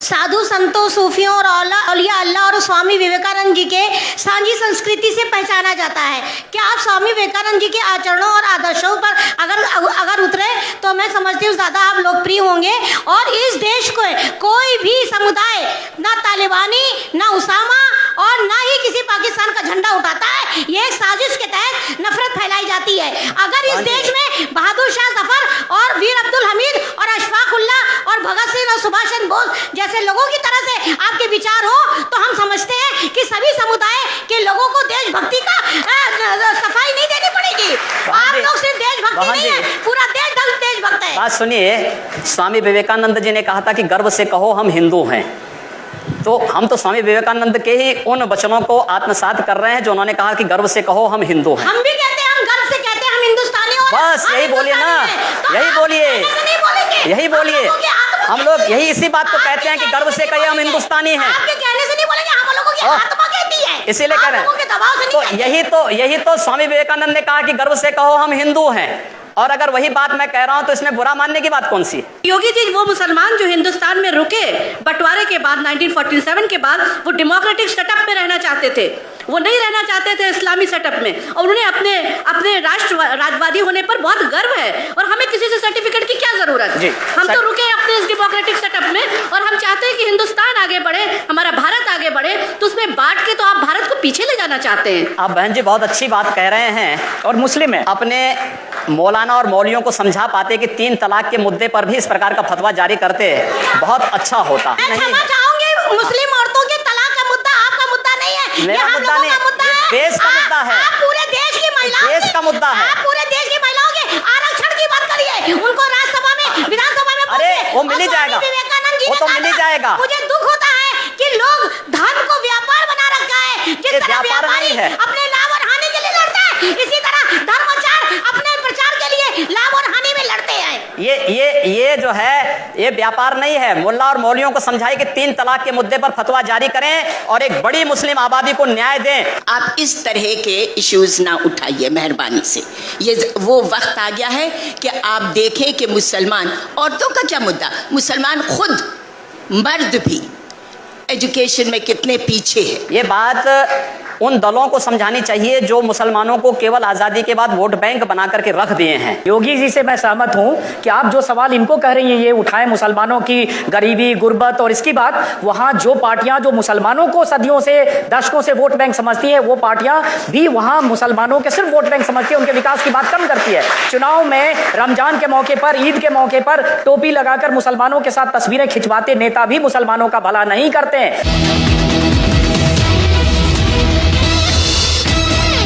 साधु संतों, सूफियों और औलिया अल्लाह और स्वामी विवेकानंद जी के सांझी संस्कृति से पहचाना जाता है। क्या आप स्वामी विवेकानंद जी के आचरणों और आदर्शों पर अगर उतरे तो मैं समझती हूँ ज़्यादा आप लोकप्रिय होंगे और इस देश को कोई भी समुदाय, ना तालिबानी, ना उसामा और ना ही किसी पाकिस्तान का झंडा उठाता है। ये एक साजिश के तहत नफरत फैलाई जाती है। अगर इस देश में बहादुर शाह जफर और वीर अब्दुल हमीद और अशफाक उल्लाह और भगत सिंह और सुभाष चंद्र बोस जैसे लोगों की तरह से आपके विचार हो तो हम समझते हैं कि सभी समुदाय के लोगों को देशभक्ति का सफाई नहीं देनी पड़ेगी। आप लोग सिर्फ देशभक्ति नहीं है, पूरा देश देशभक्त है। बात सुनिए, स्वामी विवेकानंद जी ने कहा था कि गर्व से कहो हम हिंदू हैं। तो हम तो स्वामी विवेकानंद के ही उन वचनों को आत्मसात कर रहे हैं जो उन्होंने कहा कि गर्व से कहो हम हिंदू हैं। हम भी कहते हैं, हम गर्व से कहते हैं हम हिंदुस्तानी हैं। बस यही बोलिए ना, यही बोलिए, यही बोलिए। हम लोग यही इसी बात को कहते हैं कि गर्व से कहिए हम हिंदुस्तानी हैं। आपके कहने से नहीं बोलेंगे, हम लोगों की आत्मा कहती है, इसीलिए कह रहे हैं। तो यही तो स्वामी विवेकानंद ने कहा कि गर्व से कहो हम हिंदू हैं। और अगर वही बात मैं कह रहा हूं तो इसमें बुरा मानने की बात कौन सी है? योगी जी वो मुसलमान जो हिंदुस्तान में रुके बंटवारे के बाद 1947 के बाद, वो डेमोक्रेटिक सेटअप में रहना चाहते थे, वो नहीं रहना चाहते थे इस्लामी सेटअप में। और उन्हें अपने राष्ट्रवादी होने पर बहुत गर्व है और हमें किसी से सर्टिफिकेट की क्या जरूरत है। हम तो रुके अपने इस डेमोक्रेटिक सेटअप में और हम चाहते हैं कि हिंदुस्तान आगे बढ़े, हमारा भारत आगे बढ़े। तो उसमें बांट के तो आप भारत को पीछे ले जाना चाहते हैं। आप बहन जी बहुत अच्छी बात कह रहे हैं और मुस्लिम है, अपने मौलाना और मौलियों को समझा पाते कि 3 तलाक के मुद्दे पर भी इस प्रकार का फतवा जारी करते बहुत अच्छा होता। मैं क्षमा चाहूंगी, मुस्लिम औरतों के तलाक का मुद्दा आपका मुद्दा नहीं है, मेरा मुद्दा नहीं, देश का मुद्दा है। आप पूरे देश की महिलाओं, देश का मुद्दा है। आप पूरे देश की महिलाओं के आरक्षण की बात करिए, उनको राज्यसभा में, विधानसभा में। अरे वो मिल ही जाएगा, वो तो मिल ही जाएगा। मुझे दुख होता है कि लोग धन को व्यापार बना रखा है। जिस तरह व्यापारी अपने लाभ और हानि के लिए लड़ता है, इसी तरह धर्माचार अपने प्रचार के लिए लाभ और हानि में लड़ते हैं। ये जो है ये व्यापार नहीं है। मुल्ला और मौलियों को समझाइए कि 3 तलाक के मुद्दे पर फतवा जारी करें और एक बड़ी मुस्लिम आबादी को न्याय दें। आप इस तरह के इश्यूज ना उठाइए मेहरबानी से। ये वो वक्त आ गया है कि आप देखें कि मुसलमान औरतों का क्या मुद्दा, मुसलमान खुद मर्द भी एजुकेशन में कितने पीछे है। ये बात उन दलों को समझानी चाहिए जो मुसलमानों को केवल आज़ादी के बाद वोट बैंक बना करके रख दिए हैं। योगी जी से मैं सहमत हूं कि आप जो सवाल इनको कह रही हैं ये उठाएं, मुसलमानों की गरीबी, गुर्बत और इसकी बात। वहां जो पार्टियां जो मुसलमानों को सदियों से, दशकों से वोट बैंक समझती है, वो पार्टियां भी वहां मुसलमानों के सिर्फ वोट बैंक समझती है, उनके विकास की बात कम करती है। चुनाव में रमजान के मौके पर, ईद के मौके पर टोपी लगाकर मुसलमानों के साथ तस्वीरें खिंचवाते नेता भी मुसलमानों का भला नहीं करते हैं।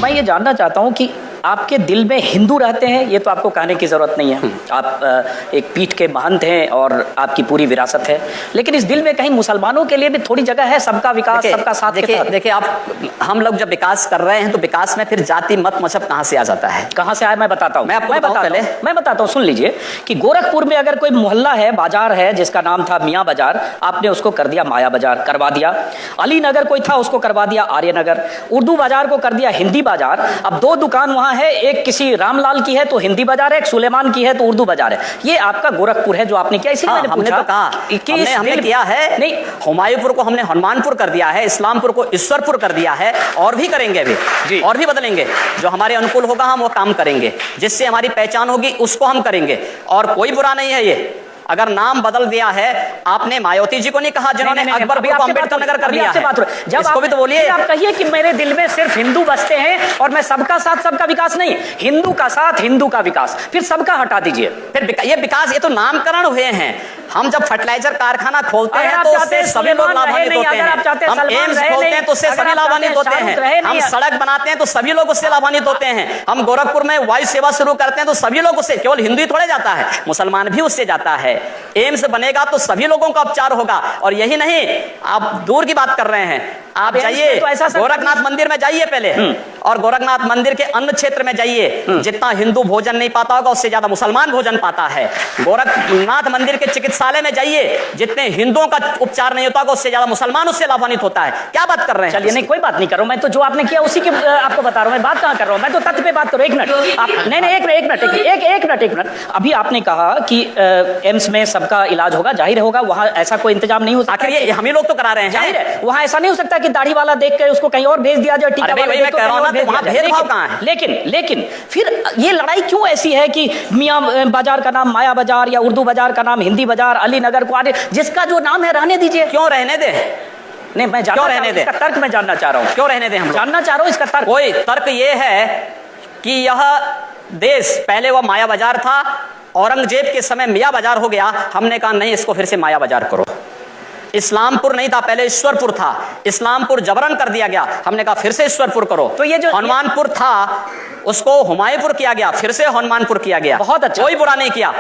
मैं ये जानना चाहता हूं कि आपके दिल में हिंदू रहते हैं, ये तो आपको कहने की जरूरत नहीं है। आप एक पीठ के महंत हैं और आपकी पूरी विरासत है, लेकिन इस दिल में कहीं मुसलमानों के लिए भी थोड़ी जगह है, सबका विकास, सबका साथ। देखिए आप, हम लोग जब विकास कर रहे हैं तो विकास में फिर जाति मत मजहब कहां से आ जाता है? कहां से आया मैं बताता हूं। मैं बताता हूं, सुन लीजिए कि गोरखपुर में अगर कोई मोहल्ला है, बाजार है जिसका नाम था मियां बाजार, आपने उसको कर दिया माया बाजार, करवा दिया। अली नगर कोई था, उसको करवा दिया आर्य नगर। उर्दू बाजार को कर दिया हिंदी बाजार। अब 2 दुकान वहां है, एक किसी रामलाल की है तो हिंदी बाजार है, एक सुलेमान की है तो उर्दू बाजार है। ये आपका गोरखपुर है जो आपने किया। इसलिए मैंने पूछा, तो कहा हमने किया है नहीं, हुमायूंपुर को हमने हनुमानपुर कर दिया है, इस्लामपुर को ईश्वरपुर कर दिया है, और भी करेंगे अभी, और भी बदलेंगे। जो हमारे अनुकूल होगा हम वो काम करेंगे, जिससे हमारी पहचान होगी उसको हम करेंगे, और कोई बुरा नहीं है ये। अगर नाम बदल दिया है, आपने मायावती जी को नहीं कहा जिन्होंने अकबर को अम्बेडकर नगर कर दिया है, जब इसको भी तो बोलिए। आप कहिए कि मेरे दिल में सिर्फ हिंदू बसते हैं और मैं सबका साथ सबका विकास नहीं, हिंदू का साथ हिंदू का विकास, फिर सबका हटा दीजिए। फिर ये विकास, ये तो नामकरण हुए हैं। हम जब फर्टिलाइजर कारखाना खोलते हैं तो उससे सभी लोग लाभान्वित होते हैं। हम एम्स खोलते हैं तो उससे सभी लाभान्वित होते हैं। हम सड़क बनाते हैं तो सभी लोग उससे लाभान्वित होते हैं। हम गोरखपुर में वायु सेवा शुरू करते हैं तो सभी लोग उससे, केवल हिंदू ही थोड़े जाता है, मुसलमान भी उससे जाता है। एम्स बनेगा तो सभी लोगों का उपचार होगा। और यही नहीं, आप दूर की बात कर रहे हैं, आप एम्स जाइए में तो ऐसा सब गोरखनाथ मंदिर में जाइए पहले, और गोरखनाथ मंदिर के अन्य क्षेत्र में जाइए। जितना हिंदू भोजन नहीं पाता होगा उससे ज्यादा मुसलमान भोजन पाता है। गोरखनाथ मंदिर के चिकित्सालय में जाइए, जितने हिंदुओं का उपचार नहीं होता होगा उससे ज्यादा मुसलमान उससे लाभान्वित होता है। क्या बात कर रहे हैं? चलिए, नहीं कोई बात नहीं कर रहा हूं मैं, तो जो आपने किया उसी की आपको बता रहा हूं मैं, बात कहां कर रहा हूं मैं, तो तथ्य पे बात करो। एक मिनट आप, नहीं नहीं, एक मिनट। अभी आपने कहा कि एम्स में सबका इलाज होगा, जाहिर होगा वहां ऐसा कोई इंतजाम नहीं हो सकता। आखिर ये हम ही लोग तो करा रहे हैं, जाहिर है वहां ऐसा नहीं हो सकता कि दाढ़ी वाला देख कर उसको कहीं और भेज दिया जाए, टीका अरे भाई, वाला वही मैं देख कह रहा हूं ना, कहीं और तो वहां भेज दिया जाए। भेदभाव कहां है? लेकिन फिर ये लड़ाई क्यों ऐसी है कि मियां बाजार का नाम माया बाजार, या उर्दू बाजार का नाम हिंदी बाजार, अली नगर को आने, जिसका जो नाम है रहने दीजिए। क्यों रहने दे? नहीं, मैं जानना क्यों रहने दे? इसका तर्क मैं जानना चाह रहा हूं। क्यों रहने दे? हम लोग जानना चाह रहा हूं इसका तर्क। कोई तर्क ये है कि यह देश पहले वह माया बाजार था, औरंगजेब के समय मियां बाजार हो गया। हमने कहा नहीं, इसको फिर से माया बाजार करो। इस्लामपुर नहीं था, पहले ईश्वरपुर था, इस्लामपुर जबरन कर दिया गया। हमने कहा फिर से ईश्वरपुर करो। तो ये जो हनुमानपुर था उसको हुमायूंपुर किया गया, फिर से हनुमानपुर किया गया। बहुत अच्छा, कोई बुरा नहीं किया।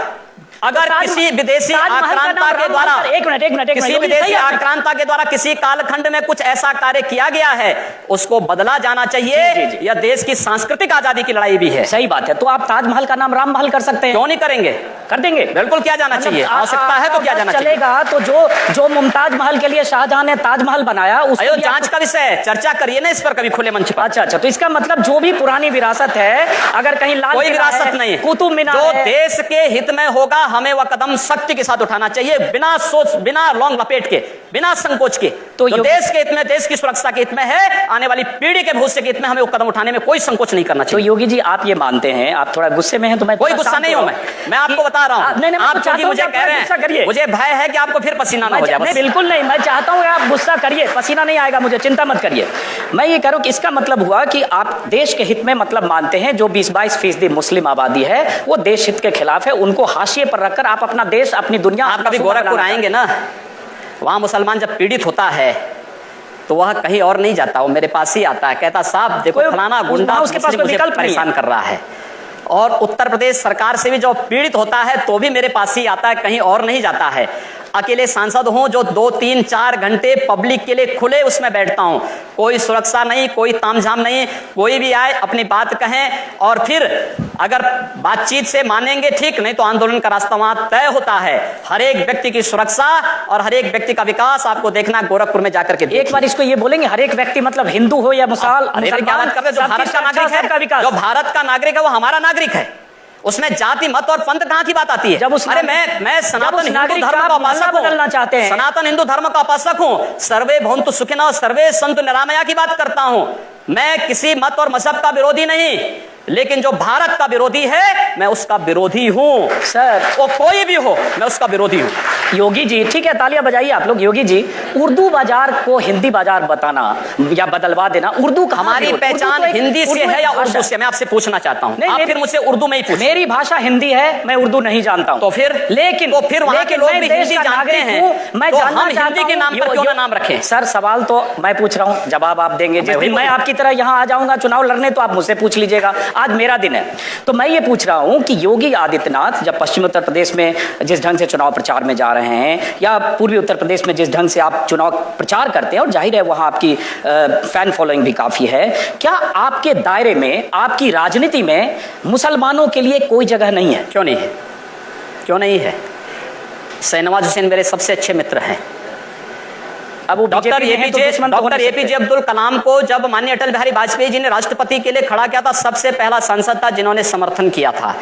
अगर किसी विदेशी आक्रांता के द्वारा, एक मिनट, किसी विदेशी आक्रांता के द्वारा किसी कालखंड में कुछ ऐसा कार्य किया गया है, उसको बदला जाना चाहिए। यह देश की सांस्कृतिक आजादी की लड़ाई भी है। सही बात है। तो आप ताजमहल का नाम राम महल कर सकते हैं, क्यों नहीं करेंगे? कर देंगे, बिल्कुल किया जाना चाहिए। आवश्यकता है तो किया जाना चाहिए। चलेगा। तो जो मुमताज महल के लिए शाहजहां ने ताजमहल बनाया, अयो जांच का विषय है, चर्चा करिए ना इस पर कभी खुले मंच पर। अच्छा, तो इसका मतलब जो भी पुरानी विरासत है, अगर कहीं लाल कोई विरासत नहीं, कुतुब मीनार जो है, देश के हित में होगा हमें वह कदम सख्ती के साथ उठाना चाहिए, बिना सोच, बिना लौंग लपेट के, बिना संकोच के। तो जो देश के हित में, देश की सुरक्षा के हित में है, आने वाली पीढ़ी के भविष्य के हित में हमें वो कदम उठाने में कोई संकोच नहीं करना चाहिए। तो योगी जी आप ये मानते हैं, आप थोड़ा गुस्से में हैं, तो मैं कोई गुस्सा नहीं हूं, मैं आपको बता रहा हूं। आप क्योंकि मुझे कह रहे हैं, मुझे भय है कि आपको फिर पसीना ना हो जाए। बिल्कुल नहीं, मैं चाहता हूं आप गुस्सा करिए, पसीना नहीं आएगा मुझे, चिंता मत करिए। मैं ये कह रहा हूं कि इसका मतलब हुआ कि आप देश के हित में मतलब मानते हैं, जो 20-22% मुस्लिम आबादी है वो देश हित के खिलाफ है, उनको हाशिए पर रखकर आप अपना देश, अपनी दुनिया। आप कभी गोरखपुर आएंगे ना, वहां मुसलमान जब पीड़ित होता है तो वह कहीं और नहीं जाता, वो मेरे पास ही आता है, कहता साहब देखो फलाना गुंडा उसके पास मुझे परेशान कर रहा है। और उत्तर प्रदेश सरकार से भी जो पीड़ित होता है तो भी मेरे पास ही आता है, कहीं और नहीं जाता है। अकेले सांसद हूं जो 2, 3, 4 घंटे पब्लिक के लिए खुले उसमें बैठता हूं, कोई सुरक्षा नहीं, कोई तामझाम नहीं, कोई भी आए अपनी बात कहें, और फिर अगर बातचीत से मानेंगे ठीक, नहीं तो आंदोलन का रास्ता वहां तय होता है। हर एक व्यक्ति की सुरक्षा और हर एक व्यक्ति का विकास आपको देखना गोरखपुर में जाकर के। एक बार इसको ये बोलेंगे, हर एक व्यक्ति मतलब हिंदू हो या मुसलमान, क्या बात कर रहे हैं? जो भारत का नागरिक है, जो भारत का नागरिक है वो हमारा नागरिक है, उसमें जाति मत और पंथ कहां की बात आती है? जब उस अरे मैं सनातन हिंदू धर्म का उपासक बदलना चाहते हैं, सनातन हिंदू धर्म का उपासक हूं, सर्वे भवन्तु सुखिनः सर्वे सन्तु निरामया की बात करता हूं। मैं किसी मत और मजहब का विरोधी नहीं, लेकिन जो भारत का विरोधी है मैं उसका विरोधी हूं सर। वो कोई भी हो, मैं उसका विरोधी हूं। योगी जी ठीक है, तालियां बजाइए आप लोग। योगी जी, उर्दू बाजार को हिंदी बाजार बताना या बदलवा देना, उर्दू हमारी पहचान हिंदी से है या उर्दू से? मैं आपसे पूछना चाहता हूं। आप फिर मुझसे उर्दू में ही पूछिए। मेरी भाषा हिंदी है, मैं उर्दू नहीं जानता हूं। तो फिर वहां के लोग भी हिंदी जानते हैं, मैं तो हम हिंदी के नाम पर क्यों ना नाम रखें? सर सवाल तो मैं पूछ रहा हूं, जवाब आप देंगे। जिस दिन मैं आपकी तरह यहां आ जाऊंगा चुनाव लड़ने तो आप मुझसे पूछ लीजिएगा, आज मेरा दिन है। तो मैं ये पूछ रहा हूं कि योगी आदित्यनाथ जब पश्चिम उत्तर प्रदेश में जिस ढंग से चुनाव प्रचार में जा रहे हैं, या पूर्वी उत्तर प्रदेश में जिस ढंग से आप चुनाव प्रचार करते हैं, और जाहिर है वहां आपकी फैन फॉलोइंग भी काफी है, क्या आपके दायरे में, आपकी राजनीति में मुसलमानों के लिए कोई जगह नहीं है? क्यों नहीं है? क्यों नहीं है? शाहनवाज हुसैन मेरे सबसे अच्छे मित्र हैं। अब डॉक्टर एपीजे अब्दुल कलाम को जब माननीय अटल बिहारी वाजपेयी जी ने राष्ट्रपति के लिए खड़ा किया था, सबसे पहला सांसद था जिन्होंने समर्थन किया था।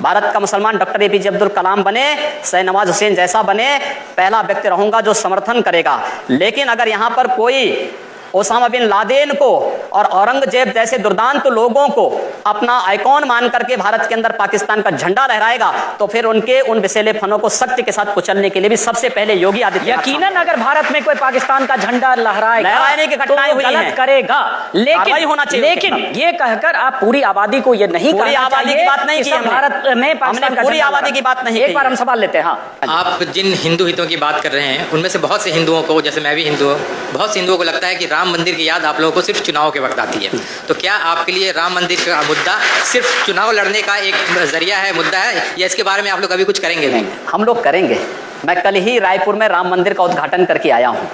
भारत का मुसलमान डॉक्टर एपीजे अब्दुल कलाम बने, शाहनवाज हुसैन जैसा बने, पहला व्यक्ति रहूंगा जो समर्थन करेगा। लेकिन अगर यहां पर कोई ओसामा बिन लादेन को और औरंगजेब जैसे दुर्दांत लोगों को अपना आइकॉन मान करके भारत के अंदर पाकिस्तान का झंडा लहराएगा, तो फिर उनके उन विषैले फनों को सख्ती के साथ कुचलने के लिए भी सबसे पहले योगी आदित्यनाथ। यकीनन अगर भारत में कोई पाकिस्तान का झंडा लहराने की घटनाएं हुई हैं, करेगा, लेकिन होना चाहिए। लेकिन ये कहकर आप पूरी आबादी को ये नहीं, पूरी आबादी की बात नहीं की भारत में पाकिस्तान का पूरी आबादी की बात नहीं। एक बार हम सवाल लेते हैं। हाँ, आप जिन हिंदू हितों की बात कर रहे हैं उनमें से बहुत से हिंदुओं को, जैसे मैं भी हिंदू हूँ, बहुत से हिंदुओं को लगता है कि राम मंदिर की याद आप लोगों को सिर्फ चुनाव के वक्त आती है। तो क्या आपके लिए राम मंदिर का मुद्दा सिर्फ चुनाव लड़ने का एक जरिया है, मुद्दा है, या इसके बारे में आप लोग अभी कुछ करेंगे? नहीं, हम लोग करेंगे। मैं कल ही रायपुर में राम मंदिर का उद्घाटन करके आया हूँ।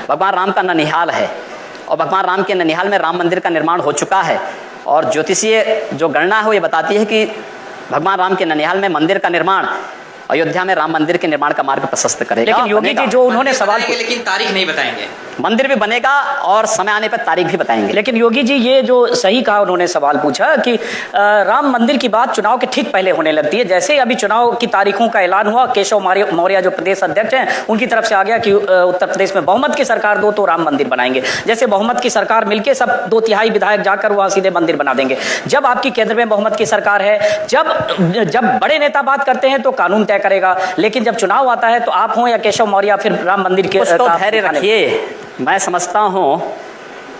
भगवान राम का ननिहाल है, और भगवान राम के ननिहाल में राम मंदिर का निर्माण हो चुका है। और ज्योतिषीय जो गणना है वो ये बताती है कि भगवान राम के ननिहाल में मंदिर का निर्माण अयोध्या में राम मंदिर के निर्माण का मार्ग प्रशस्त करेगा। लेकिन योगी जी जो उन्होंने सवाल, लेकिन तारीख नहीं बताएंगे। मंदिर भी बनेगा और समय आने पर तारीख भी बताएंगे। लेकिन योगी जी ये जो सही कहा, उन्होंने सवाल पूछा कि राम मंदिर की बात चुनाव के ठीक पहले होने लगती है। जैसे अभी चुनाव की तारीखों का ऐलान हुआ, केशव मौर्य जो प्रदेश अध्यक्ष हैं उनकी तरफ से आ गया कि उत्तर प्रदेश में बहुमत की सरकार दो तो राम मंदिर बनाएंगे। जैसे बहुमत की सरकार मिलकर सब 2/3 विधायक जाकर वहां सीधे मंदिर बना देंगे। जब आपकी केंद्र में बहुमत की सरकार है, जब बड़े नेता बात करते हैं तो कानून तय करेगा, लेकिन जब चुनाव आता है तो आप हो या केशव मौर्य फिर राम मंदिर के तो धैर्य रखिए। मैं समझता हूं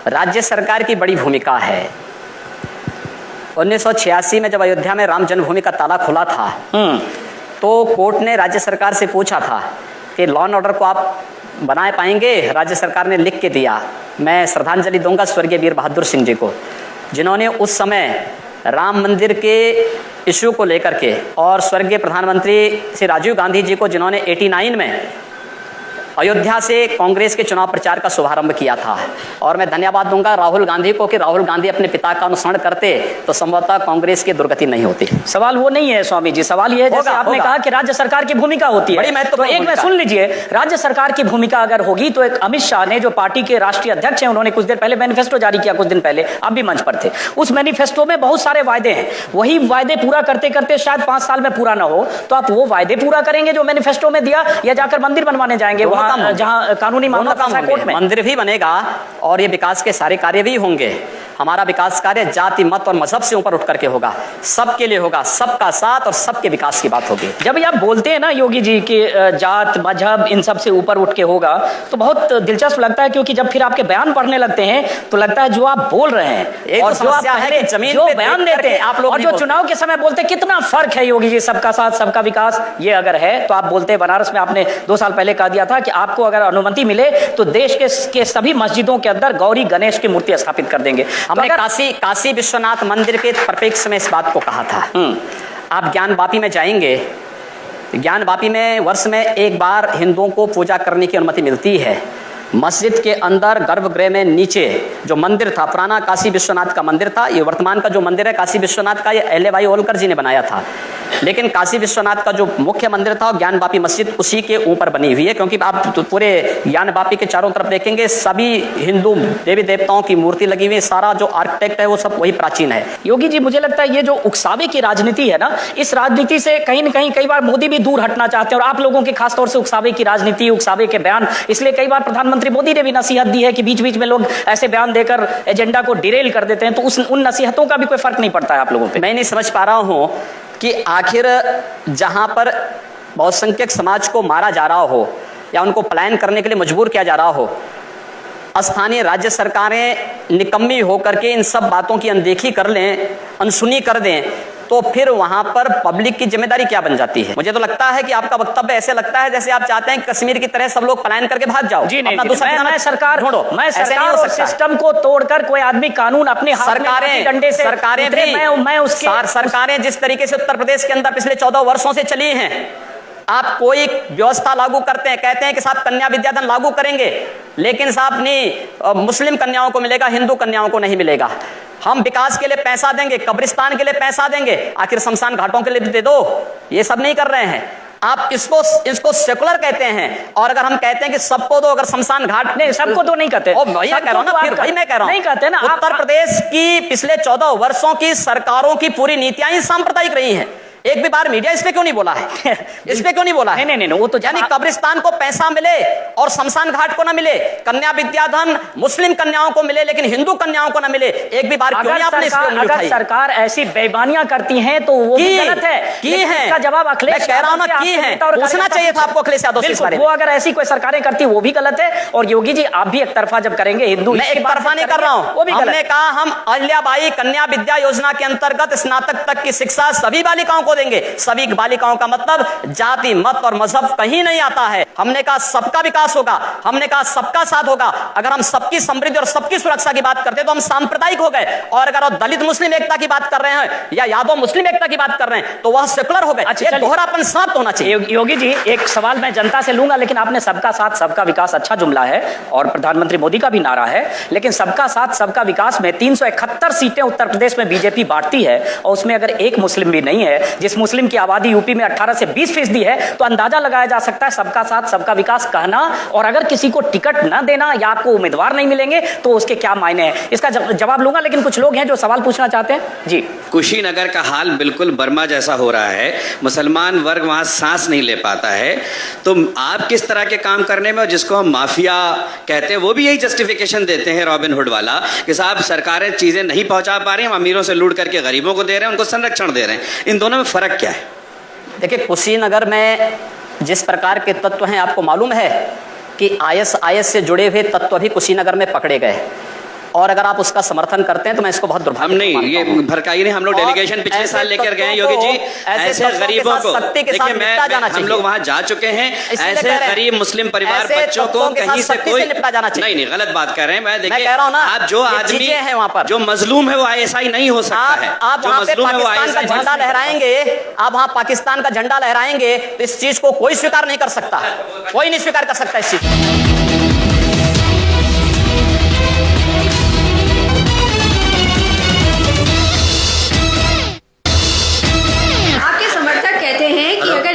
राज्य सरकार की बड़ी भूमिका है। 1986 में जब अयोध्या में राम जन्मभूमि का ताला खुला था तो कोर्ट ने राज्य सरकार से पूछा था कि लॉ एंड ऑर्डर को आप बनाए पाएंगे। राज्य सरकार ने लिख के दिया। मैं श्रद्धांजलि दूंगा स्वर्गीय वीर बहादुर सिंह जी को, जिन्होंने उस समय राम मंदिर के इशू को लेकर के, और स्वर्गीय प्रधानमंत्री श्री राजीव गांधी जी को, जिन्होंने 89 में अयोध्या से कांग्रेस के चुनाव प्रचार का शुभारंभ किया था। और मैं धन्यवाद दूंगा राहुल गांधी को कि राहुल गांधी अपने पिता का अनुसरण करते तो संभवतः कांग्रेस की दुर्गति नहीं होती। सवाल वो नहीं है स्वामी जी, सवाल ये है जैसे आपने कहा कि राज्य सरकार की भूमिका होती है, बड़ी महत्वपूर्ण तो एक में सुन लीजिए, राज्य सरकार की भूमिका अगर होगी तो एक अमित शाह ने, जो पार्टी के राष्ट्रीय अध्यक्ष हैं, उन्होंने कुछ देर पहले मैनिफेस्टो जारी किया, कुछ दिन पहले आप भी मंच पर थे। उस मैनिफेस्टो में बहुत सारे वायदे हैं, वही वायदे पूरा करते करते शायद 5 साल में पूरा ना हो, तो आप वो वायदे पूरा करेंगे जो मैनिफेस्टो में दिया, या जाकर मंदिर बनवाने जाएंगे वहां जहां कानूनी मामला कोर्ट में? मंदिर भी बनेगा और ये विकास के सारे कार्य भी होंगे। हमारा विकास कार्य जाति, मत और मजहब से ऊपर उठ करके होगा, सबके लिए होगा, सबका साथ और सबके विकास की बात होगी। जब आप बोलते हैं ना योगी जी कि जात मजहब इन सब से ऊपर उठ के होगा, तो बहुत दिलचस्प लगता है, क्योंकि जब फिर आपके बयान पढ़ने लगते हैं तो लगता है जो आप बोल रहे हैं और जो आप पहले जो बयान देते हैं आप लोग और जो चुनाव के समय बोलते हैं, कितना फर्क है योगी जी। सबका साथ सबका विकास ये अगर है तो आप बोलते हैं, बनारस में आपने 2 साल पहले कह दिया था कि आपको अगर अनुमति मिले तो देश के सभी मस्जिदों के अंदर गौरी गणेश की मूर्ति स्थापित कर देंगे। हमने काशी विश्वनाथ मंदिर के परिप्रेक्ष्य में इस बात को कहा था। आप ज्ञान वापी में जाएंगे, ज्ञान वापी में वर्ष में एक बार हिंदुओं को पूजा करने की अनुमति मिलती है। मस्जिद के अंदर गर्भगृह में नीचे जो मंदिर था, पुराना काशी विश्वनाथ का मंदिर था। ये वर्तमान का जो मंदिर है काशी विश्वनाथ का, ये एल.ए. होलकर जी ने बनाया था, लेकिन काशी विश्वनाथ का जो मुख्य मंदिर था ज्ञान वापी मस्जिद उसी के ऊपर बनी हुई है। क्योंकि आप तो पूरे ज्ञान वापी के चारों तरफ देखेंगे सभी हिंदू देवी देवताओं की मूर्ति लगी हुई, सारा जो आर्किटेक्ट है वो सब वही प्राचीन है। योगी जी, मुझे लगता है ये जो उकसावे की राजनीति है ना, इस राजनीति से कहीं न कहीं कई बार मोदी भी दूर हटना चाहते हैं, और आप लोगों के खासतौर से उकसावे की राजनीति, उकसावे के बयान, इसलिए कई बार प्रधानमंत्री मोदी ने भी नसीहत दी है कि बीच बीच में लोग ऐसे बयान देकर एजेंडा को डिरेल कर देते हैं, तो उन नसीहतों का भी कोई फर्क नहीं पड़ता है आप लोगों पे? मैं नहीं समझ पा रहा हूं कि आखिर जहां पर बहुसंख्यक समाज को मारा जा रहा हो या उनको पलायन करने के लिए मजबूर किया जा रहा हो, स्थानीय राज्य सरकारें निकम्मी होकर के इन सब बातों की अनदेखी कर लें, अनसुनी कर दें, तो फिर वहां पर पब्लिक की जिम्मेदारी क्या बन जाती है? मुझे तो लगता है कि आपका वक्तव्य ऐसे लगता है जैसे आप चाहते हैं कि कश्मीर की तरह सब लोग पलायन करके भाग जाओ। जी नहीं, मैं सरकार ढूंढो, मैं सरकार और सिस्टम को तोड़कर कोई आदमी कानून अपने हाथ में डंडे से, सरकारें भी सरकारें जिस तरीके से उत्तर प्रदेश के अंदर पिछले 14 वर्षों से चली हैं, आप कोई व्यवस्था लागू करते हैं, कहते हैं कि साहब कन्या विद्याधन लागू करेंगे, लेकिन साहब नहीं, मुस्लिम कन्याओं को मिलेगा, हिंदू कन्याओं को नहीं मिलेगा। हम विकास के लिए पैसा देंगे, कब्रिस्तान के लिए पैसा देंगे, आखिर शमशान घाटों के लिए भी दे दो। ये सब नहीं कर रहे हैं आप। इसको सेकुलर कहते हैं, और अगर हम कहते हैं कि सबको दो, अगर शमशान घाट, नहीं सबको दो नहीं कहते, वही कह रहा हूं ना, फिर वही मैं कह रहा हूं, नहीं कहते ना। उत्तर प्रदेश की पिछले 14 वर्षों की सरकारों की पूरी नीतियां ही सांप्रदायिक रही हैं। एक भी बार मीडिया इस पे क्यों नहीं बोला है? इस पे क्यों नहीं बोला है? नहीं, वो तो यानी कब्रिस्तान को पैसा मिले और शमशान घाट को ना मिले, कन्या विद्याधन मुस्लिम कन्याओं को मिले लेकिन हिंदू कन्याओं को ना मिले, एक भी बार क्यों नहीं आपने इस पे उंगली उठाई? अगर सरकार ऐसी बेईमानियां करती है तो वो भी गलत है। की है इसका जवाब अखिलेश, मैं कह रहा हूं ना, की है, पूछना चाहिए था आपको अखिलेश यादव से इस बारे में। वो अगर ऐसी कोई सरकारें करती वो भी गलत है। और योगी जी, आप भी एक तरफा जब करेंगे हिंदू, मैं एक तरफा नहीं कर रहा हूं। हमने कहा हम अहिल्याबाई कन्या विद्या योजना के अंतर्गत स्नातक तक की शिक्षा सभी बालिकाओं को देंगे। सभी बालिकाओं का मतलब जाति, मत और मजहब कहीं नहीं आता है। हमने कहा सबका विकास होगा, हमने कहा सबका साथ होगा। अगर हम सबकी समृद्धि और सबकी सुरक्षा की बात करते तो हम सांप्रदायिक हो गए, और अगर आप दलित मुस्लिम एकता की बात कर रहे हैं या यादव मुस्लिम एकता की बात कर रहे हैं तो वह सेकुलर हो गए। अच्छा, दोहरापन समाप्त होना चाहिए। योगी जी, एक सवाल मैं जनता से लूंगा, लेकिन आपने सबका साथ सबका विकास अच्छा जुमला है और प्रधानमंत्री मोदी का भी नारा है, लेकिन सबका साथ सबका विकास में 371 सीटें उत्तर प्रदेश में बीजेपी बांटती है और उसमें अगर एक मुस्लिम भी नहीं है, जिस मुस्लिम की आबादी यूपी में 18 से 20% है, तो अंदाजा लगाया जा सकता है सबका साथ सबका विकास कहना और अगर किसी को टिकट न देना या आपको उम्मीदवार नहीं मिलेंगे तो उसके क्या मायने हैं। इसका जवाब लूंगा, लेकिन कुछ लोग हैं जो सवाल पूछना चाहते हैं। जी, कुशीनगर का हाल बिल्कुल बर्मा जैसा हो रहा है, मुसलमान वर्ग वहां सांस नहीं ले पाता है, तो आप किस तरह के काम करने में, और जिसको हम माफिया कहते हैं वो भी यही जस्टिफिकेशन देते हैं रॉबिन हुड वाला कि साहब सरकारें चीजें नहीं पहुंचा पा रही, हम अमीरों से लूट करके गरीबों को दे रहे हैं, उनको संरक्षण दे रहे हैं। इन दोनों में फर्क क्या है? देखिए, कुशीनगर में जिस प्रकार के तत्व हैं आपको मालूम है कि आईएस से जुड़े हुए तत्व भी कुशीनगर में पकड़े गए, और अगर आप उसका समर्थन करते हैं तो मैं इसको बहुत दुर्भाग्य हम नहीं, ये भड़काई नहीं, हम लोग डेलीगेशन पिछले साल लेकर गए हैं योगी जी, ऐसे गरीबों को देखिए, हम लोग वहां जा चुके हैं, ऐसे गरीब मुस्लिम परिवार बच्चों को कहीं से कोई नहीं गलत बात कर रहे हैं। मैं देखिए, आप जो आदमी है वहां पर जो मजलूम है वो ISI नहीं हो सकता है। आप वहां पे पाकिस्तान का झंडा लहराएंगे, आप वहां पाकिस्तान का झंडा लहराएंगे तो इस चीज को कोई स्वीकार नहीं कर सकता, कोई नहीं स्वीकार कर सकता इस चीज।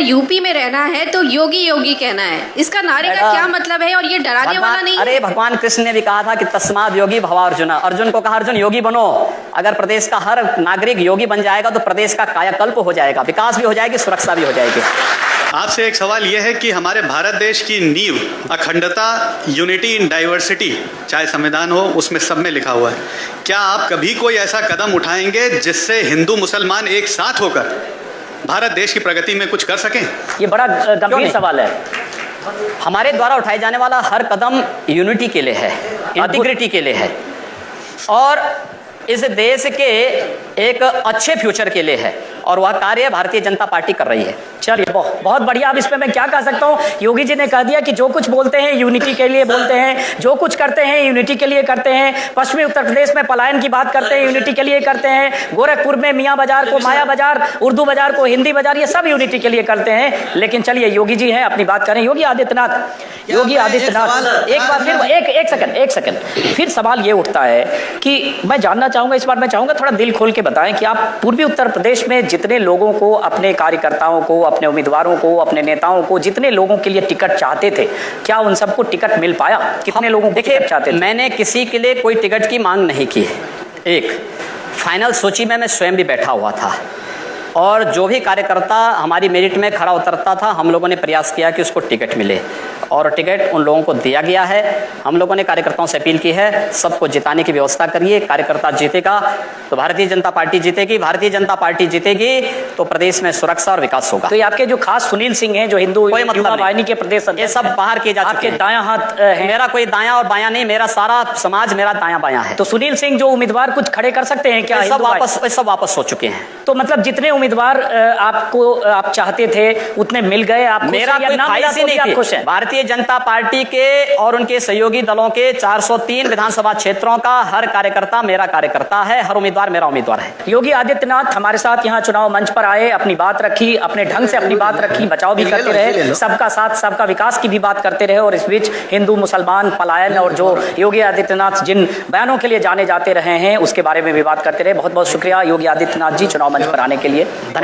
यूपी में रहना है तो योगी योगी कहना है, इसका नारे का क्या मतलब है और ये डराने वाला नहीं है? अरे भगवान कृष्ण ने भी कहा था कि तस्माद योगी भव अर्जुन, अर्जुन को कहा अर्जुन योगी बनो। अगर प्रदेश का हर नागरिक योगी बन जाएगा तो प्रदेश का कायाकल्प हो जाएगा, विकास भी हो जाएगी, सुरक्षा भी हो जाएगी। आपसे एक सवाल यह है कि हमारे भारत देश की नींव अखंडता, यूनिटी इन डाइवर्सिटी, चाहे संविधान हो उसमें सब में लिखा हुआ है। क्या आप कभी कोई ऐसा कदम उठाएंगे जिससे हिंदू मुसलमान एक साथ होकर भारत देश की प्रगति में कुछ कर सकें? ये बड़ा गंभीर सवाल है। हमारे द्वारा उठाए जाने वाला हर कदम यूनिटी के लिए है, इंटीग्रिटी के लिए है और इस देश के एक अच्छे फ्यूचर के लिए है, और वह कार्य भारतीय जनता पार्टी कर रही है। चलिए, बहुत बढ़िया। अब इस पे मैं क्या कह सकता हूँ, योगी जी ने कह दिया कि जो कुछ बोलते हैं यूनिटी के लिए बोलते हैं, जो कुछ करते हैं यूनिटी के लिए करते हैं। पश्चिमी उत्तर प्रदेश में पलायन की बात करते हैं, यूनिटी के लिए करते हैं। गोरखपुर में मियाँ बाजार को माया बाजार, उर्दू बाजार को हिंदी बाजार, ये सब यूनिटी के लिए करते हैं। लेकिन चलिए, योगी जी हैं, अपनी बात करें। योगी आदित्यनाथ, एक बार फिर एक सेकंड फिर सवाल ये उठता है कि मैं जानना चाहूंगा, इस बार मैं चाहूंगा थोड़ा दिल खोल के बताएं कि आप पूर्वी उत्तर प्रदेश में जितने लोगों को, अपने कार्यकर्ताओं को, अपने उम्मीदवारों को, अपने नेताओं को, जितने लोगों के लिए टिकट चाहते थे, क्या उन सबको टिकट मिल पाया? कितने लोगों को टिकट चाहते थे? मैंने किसी के लिए कोई टिकट की मांग नहीं की। एक फाइनल सूची में मैं स्वयं भी बैठा हुआ था और जो भी कार्यकर्ता हमारी मेरिट में खड़ा उतरता था, हम लोगों ने प्रयास किया कि उसको टिकट मिले और टिकट उन लोगों को दिया गया है। हम लोगों ने कार्यकर्ताओं से अपील की है, सबको जिताने की व्यवस्था करिए। कार्यकर्ता जीतेगा तो भारतीय जनता पार्टी जीतेगी, भारतीय जनता पार्टी जीतेगी तो प्रदेश में सुरक्षा और विकास होगा। तो ये आपके जो खास सुनील सिंह हैं, जो हिंदू युवा वाहिनी के प्रदेश अध्यक्ष, ये सब बाहर किए जा चुके हैं। दायां हाथ है। मेरा कोई दायां और बायां नहीं, मेरा सारा समाज मेरा दायां बायां है। तो सुनील सिंह जो उम्मीदवार कुछ खड़े कर सकते हैं क्या? सब वापस हो चुके हैं। तो मतलब जितने उम्मीदवार आप चाहते थे उतने मिल गए? आप मेरा कोई ख्वाहिश ही नहीं थी। भारतीय जनता पार्टी के और उनके सहयोगी दलों के 403 विधानसभा क्षेत्रों का हर कार्यकर्ता मेरा कार्यकर्ता है, हर उम्मीदवार मेरा उम्मीदवार है। योगी आदित्यनाथ हमारे साथ यहाँ चुनाव मंच पर आए, अपनी बात रखी, अपने ढंग से अपनी बात रखी, बचाव भी करते रहे, सबका साथ सबका विकास की भी बात करते रहे और इस बीच हिंदू मुसलमान पलायन और जो योगी आदित्यनाथ जिन बयानों के लिए जाने जाते रहे हैं उसके बारे में भी बात करते रहे। बहुत बहुत शुक्रिया योगी आदित्यनाथ जी चुनाव मंच पर आने के लिए। धन्यवाद।